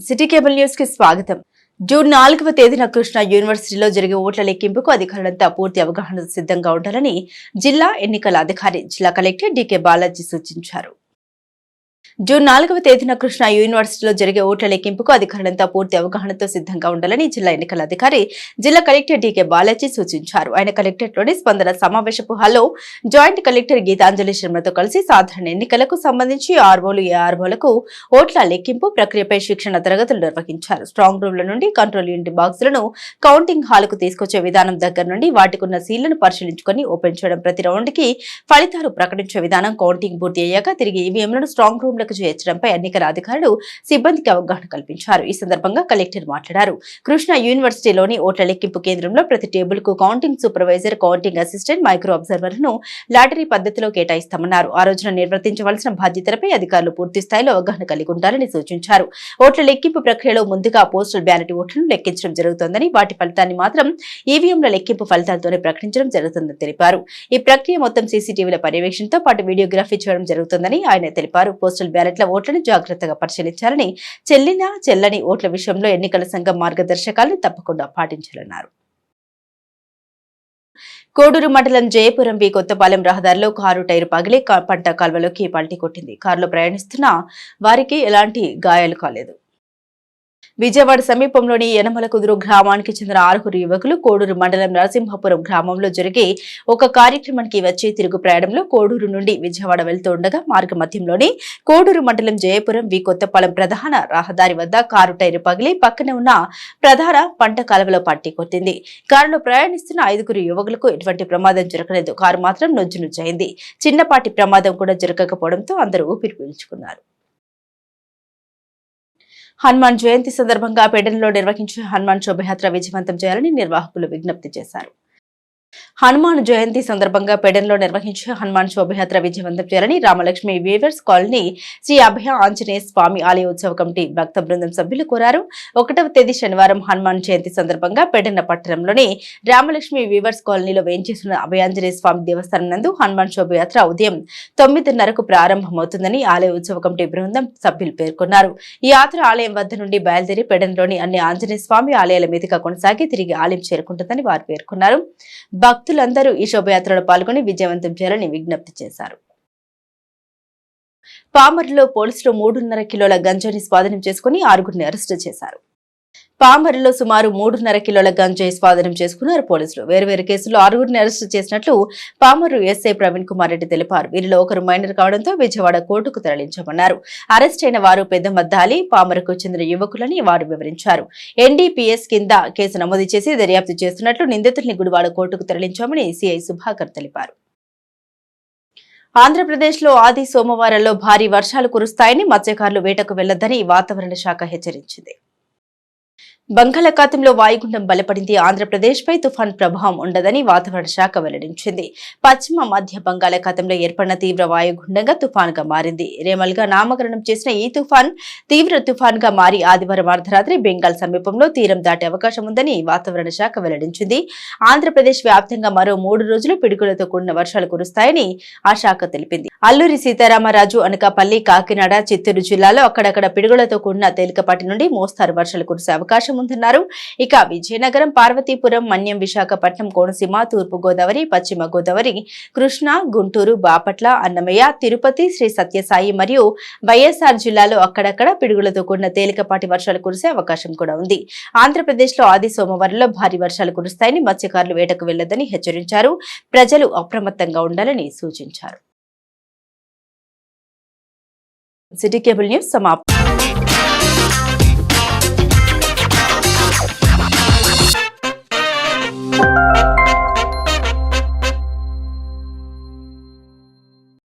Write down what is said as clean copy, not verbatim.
City cable news కి స్వాగతం. June 4వ తేదీన కృష్ణా యూనివర్సిటీలో జరిగే ఓట్ల లెక్కింపుకు అధికారులంతా పూర్తి అవగాహన సిద్ధంగా ఉండాలని జిల్లా ఎన్నికల అధికారి జిల్లా కలెక్టర్ డికే బాలాజీ సూచించారు. జూన్ 4వ తేదీన కృష్ణా యూనివర్సిటీలో జరిగే ఓట్ల లెక్కింపుకు అధికారులంతా పూర్తి అవగాహనతో సిద్ధంగా ఉండాలని జిల్లా ఎన్నికల అధికారి జిల్లా కలెక్టర్ డికే బాలాజీ సూచించారు. ఆయన కలెక్టరేట్లోని స్పందన సమావేశపు హాల్లో జాయింట్ కలెక్టర్ గీతాంజలి శర్మతో కలిసి సాధారణ ఎన్నికలకు సంబంధించి ఆర్ఓలు ఏఆర్ఓలకు ఓట్ల లెక్కింపు ప్రక్రియపై శిక్షణ తరగతులు నిర్వహించారు. స్ట్రాంగ్ రూమ్ల నుండి కంట్రోల్ యూనిట్ బాక్సులను కౌంటింగ్ హాల్కు తీసుకొచ్చే విధానం దగ్గర నుండి వాటికున్న సీళ్లను పరిశీలించుకుని ఓపెన్ చేయడం, ప్రతి రౌండ్ కి ఫలితాలు ప్రకటించే విధానం, కౌంటింగ్ పూర్తి అయ్యాక తిరిగి ఈవీఎంలను స్ట్రాంగ్ రూమ్ చేర్చడంపై ఎన్నికల అధికారులు సిబ్బందికి అవగాహన కల్పించారు. ఈ సందర్భంగా కలెక్టర్ మాట్లాడారు. కృష్ణా యూనివర్సిటీలోని ఓట్ల లెక్కింపు కేంద్రంలో ప్రతి టేబుల్ కు counting supervisor, counting assistant, micro అబ్జర్వర్లను లాటరీ పద్ధతిలో కేటాయిస్తామన్నారు. ఆ రోజున నిర్వర్తించవలసిన బాధ్యతలపై అధికారులు పూర్తి స్థాయిలో అవగాహన కలిగి ఉండాలని సూచించారు. ఓట్ల లెక్కింపు ప్రక్రియలో ముందుగా పోస్టల్ బ్యాలెట్ ఓట్లను లెక్కించడం జరుగుతోందని, వాటి ఫలితాన్ని మాత్రం ఈవీఎంల లెక్కింపు ఫలితాలతోనే ప్రకటించడం జరుగుతుందని తెలిపారు. ఈ ప్రక్రియ మొత్తం సీసీటీవీల పర్యవేక్షణతో పాటు వీడియోగ్రఫీ చేయడం జరుగుతుందని ఆయన తెలిపారు. పోస్టల్ బ్యాలెట్ల ఓట్లను జాగ్రత్తగా పరిశీలించాలని, చెల్లని ఓట్ల విషయంలో ఎన్నికల సంఘం మార్గదర్శకాలను తప్పకుండా పాటించాలన్నారు. కోడూరు మండలం జయపురం వి కొత్తపాలెం రహదారిలో కారు టైరు పగిలి పంట కాల్వలోకి పల్టీ కొట్టింది. కారులో ప్రయాణిస్తున్న వారికి ఎలాంటి గాయాలు కాలేదు. విజయవాడ సమీపంలోని యనమలకుదురు గ్రామానికి చెందిన 6 యువకులు కోడూరు మండలం నరసింహపురం గ్రామంలో జరిగే ఒక కార్యక్రమానికి వచ్చి తిరుగు ప్రయాణంలో కోడూరు నుండి విజయవాడ వెళ్తూ ఉండగా మార్గ మధ్యంలోని కోడూరు మండలం జయపురం వి కొత్తపాలెం ప్రధాన రహదారి వద్ద కారు టైరు పగిలి పక్కనే ఉన్న ప్రధాన పంట కాలువలో పట్టి కొట్టింది. కారులో ప్రయాణిస్తున్న 5 యువకులకు ఎటువంటి ప్రమాదం జరగలేదు. కారు మాత్రం నుజ్జునుజ్జైంది. చిన్నపాటి ప్రమాదం కూడా జరగకపోవడంతో అందరూ ఊపిరి పీల్చుకున్నారు. హనుమాన్ జయంతి సందర్భంగా పెడన్లో నిర్వహించే హనుమాన్ శోభయాత్ర విజయవంతం చేయాలని నిర్వాహకులు విజ్ఞప్తి చేశారు. హనుమాన్ జయంతి సందర్భంగా పెడన్లో నిర్వహించే హనుమాన్ శోభయాత్ర విజయవంతం చేయాలని రామలక్ష్మి వీవర్స్ కాలనీ శ్రీ అభయ ఆంజనేయ స్వామి ఆలయ ఉత్సవ కమిటీ భక్త బృందం సభ్యులు కోరారు. 1వ తేదీ శనివారం హనుమాన్ జయంతి సందర్భంగా పెడన్న పట్టణంలోని రామలక్ష్మి వీవర్స్ కాలనీలో వేయించేసిన అభయాంజనేయ స్వామి దేవస్థానం నందు హనుమాన్ శోభయాత్ర ఉదయం 9:30కు ప్రారంభమవుతుందని ఆలయ ఉత్సవ కమిటీ బృందం సభ్యులు పేర్కొన్నారు. ఈ యాత్ర ఆలయం వద్ద నుండి బయలుదేరి పెడన్లోని అన్ని ఆంజనేయ స్వామి ఆలయాల మీదుగా కొనసాగి తిరిగి ఆలయం చేరుకుంటుందని వారు పేర్కొన్నారు. భక్తులందరూ ఈ శోభయాత్రలో పాల్గొని విజయవంతం చేయాలని విజ్ఞప్తి చేశారు. పామరులో పోలీసులు 3.5 కిలోల గంజాయిని స్వాధీనం చేసుకుని 6గురిని అరెస్టు చేశారు. పామరులో సుమారు 3.5 కిలోల గంజాయి స్వాధీనం చేసుకున్నారు పోలీసులు. వేర్వేరు కేసుల్లో 6గురిని అరెస్టు చేసినట్లు పామరు ఎస్ఐ ప్రవీణ్ కుమార్ రెడ్డి తెలిపారు. వీరిలో ఒకరు మైనర్ కావడంతో విజయవాడ కోర్టుకు తరలించామన్నారు. అరెస్ట్ అయిన వారు పెద్దమద్దాలి పామరుకు చెందిన యువకులని వారు వివరించారు. ఎన్డీపీఎస్ కింద కేసు నమోదు చేసి దర్యాప్తు చేస్తున్నట్లు, నిందితుల్ని గుడివాడ కోర్టుకు తరలించామని సిఐ సుభాకర్ తెలిపారు. ఆంధ్రప్రదేశ్లో ఆది సోమవారంలో భారీ వర్షాలు కురుస్తాయని, మత్స్యకారులు వేటకు వెళ్లొద్దని వాతావరణ శాఖ హెచ్చరించింది. బంగాళాఖాతంలో వాయుగుండం బలపడింది. ఆంధ్రప్రదేశ్పై తుఫాన్ ప్రభావం ఉండదని వాతావరణ శాఖ వెల్లడించింది. పశ్చిమ మధ్య బంగాళాఖాతంలో ఏర్పడిన తీవ్ర వాయుగుండంగా తుఫాన్గా మారింది. రేమల్గా నామకరణం చేసిన ఈ తుఫాన్ తీవ్ర తుఫాన్గా మారి ఆదివారం అర్ధరాత్రి బెంగాల్ సమీపంలో తీరం దాటే అవకాశం ఉందని వాతావరణ శాఖ వెల్లడించింది. ఆంధ్రప్రదేశ్ వ్యాప్తంగా మరో 3 రోజులు పిడుగులతో కూడిన వర్షాలు కురుస్తాయని ఆ శాఖ తెలిపింది. అల్లూరి సీతారామరాజు, అనకాపల్లి, కాకినాడ, చిత్తూరు జిల్లాలో అక్కడక్కడ పిడుగులతో కూడిన తేలికపాటి నుండి మోస్తారు వర్షాలు కురిసే అవకాశం ఉందన్నారు. ఇక విజయనగరం, పార్వతీపురం, మన్యం, విశాఖపట్నం, కోనసీమ, తూర్పు గోదావరి, పశ్చిమ గోదావరి, కృష్ణా, గుంటూరు, బాపట్ల, అన్నమయ్య, తిరుపతి, శ్రీ సత్యసాయి మరియు వైఎస్ఆర్ జిల్లాలో అక్కడక్కడ పిడుగులతో కూడిన తేలికపాటి వర్షాలు కురిసే అవకాశం కూడా ఉంది. ఆంధ్రప్రదేశ్ లో ఆది సోమవారంలో భారీ వర్షాలు కురుస్తాయని, మత్స్యకారులు వేటకు వెళ్లొద్దని హెచ్చరించారు. ప్రజలు అప్రమత్తంగా ఉండాలని సూచించారు. సిటీ కేబుల్ న్యూస్ సమాప్తం.